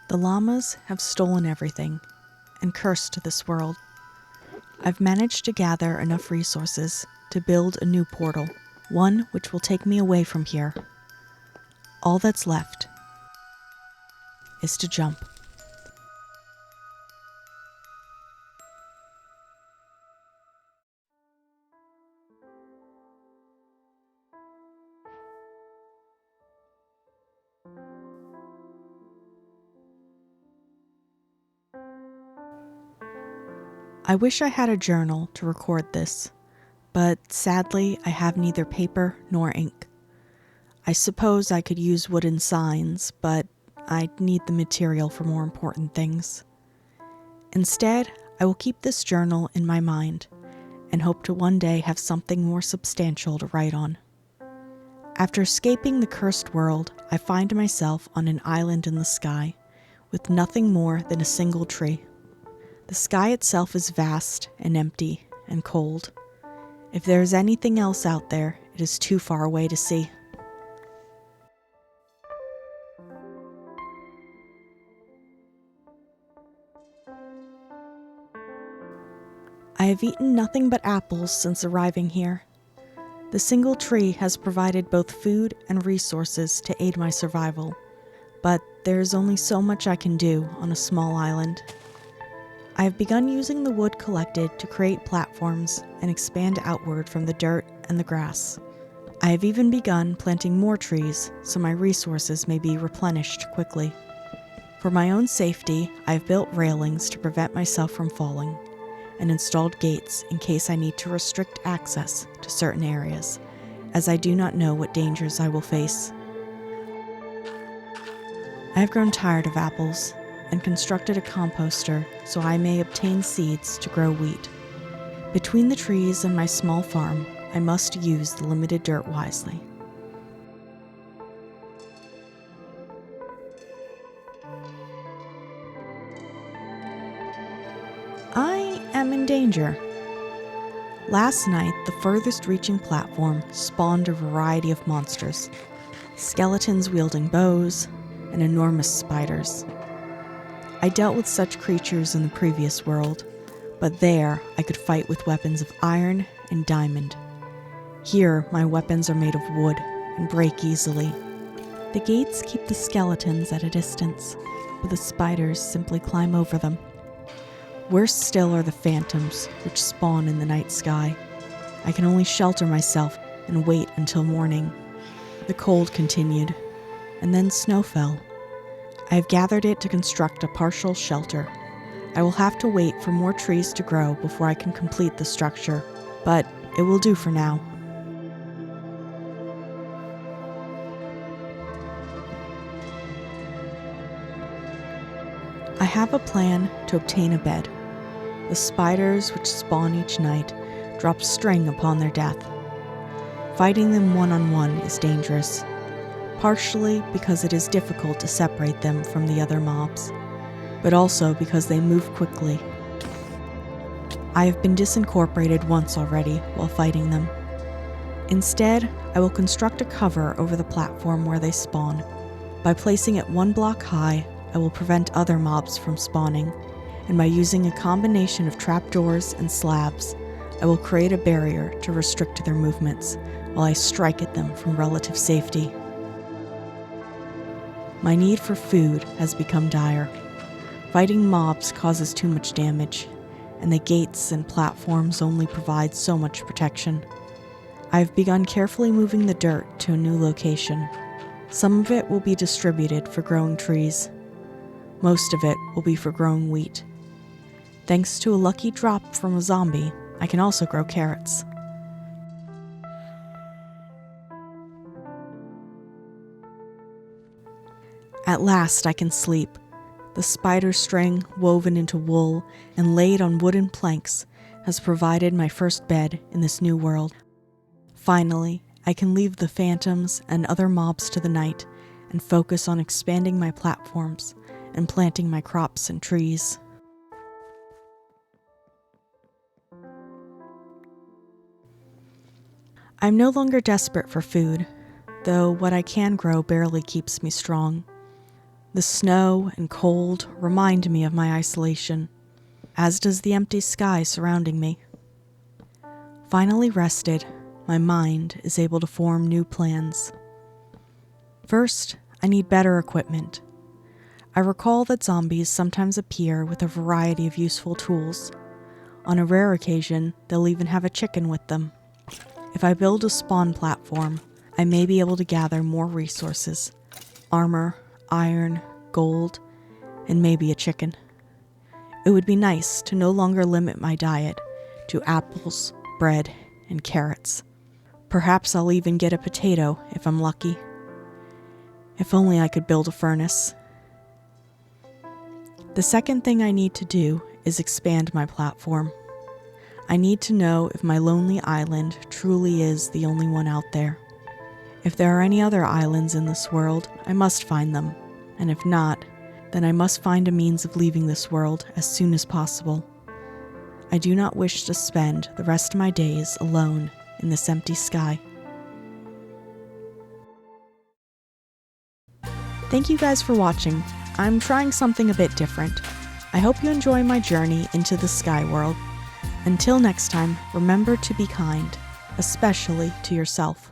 The llamas have stolen everything and cursed this world. I've managed to gather enough resources to build a new portal, one which will take me away from here. All that's left is to jump. I wish I had a journal to record this, but sadly I have neither paper nor ink. I suppose I could use wooden signs, but I'd need the material for more important things. Instead, I will keep this journal in my mind and hope to one day have something more substantial to write on. After escaping the cursed world, I find myself on an island in the sky with nothing more than a single tree. The sky itself is vast and empty and cold. If there is anything else out there, it is too far away to see. I have eaten nothing but apples since arriving here. The single tree has provided both food and resources to aid my survival, but there is only so much I can do on a small island. I have begun using the wood collected to create platforms and expand outward from the dirt and the grass. I have even begun planting more trees so my resources may be replenished quickly. For my own safety, I have built railings to prevent myself from falling, and installed gates in case I need to restrict access to certain areas, as I do not know what dangers I will face. I have grown tired of apples and constructed a composter so I may obtain seeds to grow wheat. Between the trees and my small farm, I must use the limited dirt wisely. I am in danger. Last night, the furthest reaching platform spawned a variety of monsters. Skeletons wielding bows and enormous spiders. I dealt with such creatures in the previous world, but there I could fight with weapons of iron and diamond. Here, my weapons are made of wood and break easily. The gates keep the skeletons at a distance, but the spiders simply climb over them. Worse still are the phantoms, which spawn in the night sky. I can only shelter myself and wait until morning. The cold continued, and then snow fell. I have gathered it to construct a partial shelter. I will have to wait for more trees to grow before I can complete the structure, but it will do for now. I have a plan to obtain a bed. The spiders which spawn each night drop string upon their death. Fighting them one-on-one is dangerous, partially because it is difficult to separate them from the other mobs, but also because they move quickly. I have been disincorporated once already while fighting them. Instead, I will construct a cover over the platform where they spawn. By placing it 1 block high, I will prevent other mobs from spawning, and by using a combination of trapdoors and slabs, I will create a barrier to restrict their movements while I strike at them from relative safety. My need for food has become dire. Fighting mobs causes too much damage, and the gates and platforms only provide so much protection. I have begun carefully moving the dirt to a new location. Some of it will be distributed for growing trees. Most of it will be for growing wheat. Thanks to a lucky drop from a zombie, I can also grow carrots. At last I can sleep. The spider string, woven into wool and laid on wooden planks, has provided my first bed in this new world. Finally, I can leave the phantoms and other mobs to the night and focus on expanding my platforms and planting my crops and trees. I'm no longer desperate for food, though what I can grow barely keeps me strong. The snow and cold remind me of my isolation, as does the empty sky surrounding me. Finally rested, my mind is able to form new plans. First, I need better equipment. I recall that zombies sometimes appear with a variety of useful tools. On a rare occasion, they'll even have a chicken with them. If I build a spawn platform, I may be able to gather more resources: armor, iron, gold, and maybe a chicken. It would be nice to no longer limit my diet to apples, bread, and carrots. Perhaps I'll even get a potato if I'm lucky. If only I could build a furnace. The second thing I need to do is expand my platform. I need to know if my lonely island truly is the only one out there. If there are any other islands in this world, I must find them, and if not, then I must find a means of leaving this world as soon as possible. I do not wish to spend the rest of my days alone in this empty sky. Thank you guys for watching. I'm trying something a bit different. I hope you enjoy my journey into the sky world. Until next time, remember to be kind, especially to yourself.